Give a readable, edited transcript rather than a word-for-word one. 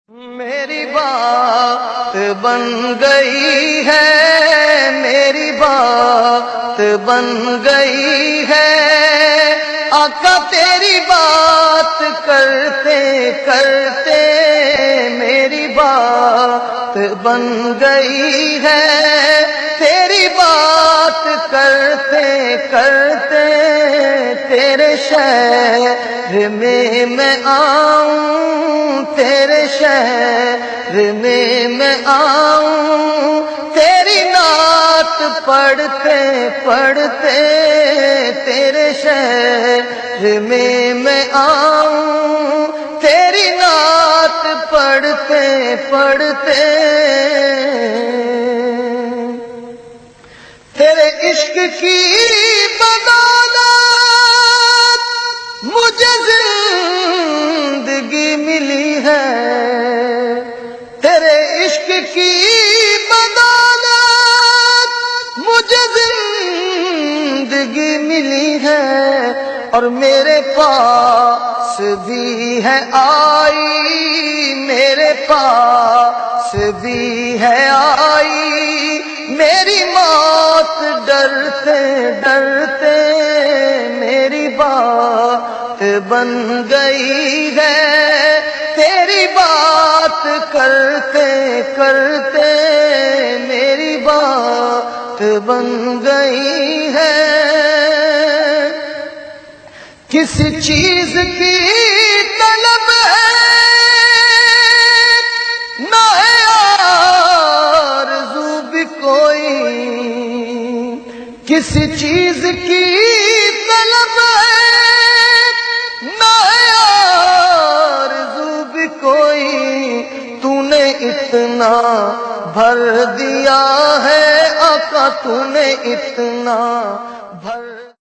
میری بات بن گئی ہے، میری بات بن گئی ہے، آقا تیری بات کرتے کرتے میری بات بن گئی ہے، تیری بات کرتے کرتے تیرے شہر میں آؤں، تیرے شہر میں آؤں، تیری نعت پڑھتے پڑھتے تیرے شہر میں آؤں، تیری نعت پڑھتے پڑھتے تیرے عشق کی بدولت مجھے زندگی ملی ہے، تیرے عشق کی بدولت مجھے زندگی ملی ہے، اور میرے پاس بھی ہے آئی، میرے پاس بھی ہے آئی، میری موت ڈرتے ڈرتے میری بات بن گئی ہے، تیری بات کرتے کرتے میری بات بن گئی ہے۔ کس چیز کی طلب ہے نہ ہے آرزو بھی کوئی، کس چیز کی طلب ہے نہ ہے آرزو بھی کوئی، تو نے اتنا بھر دیا ہے آقا، تو نے اتنا بھر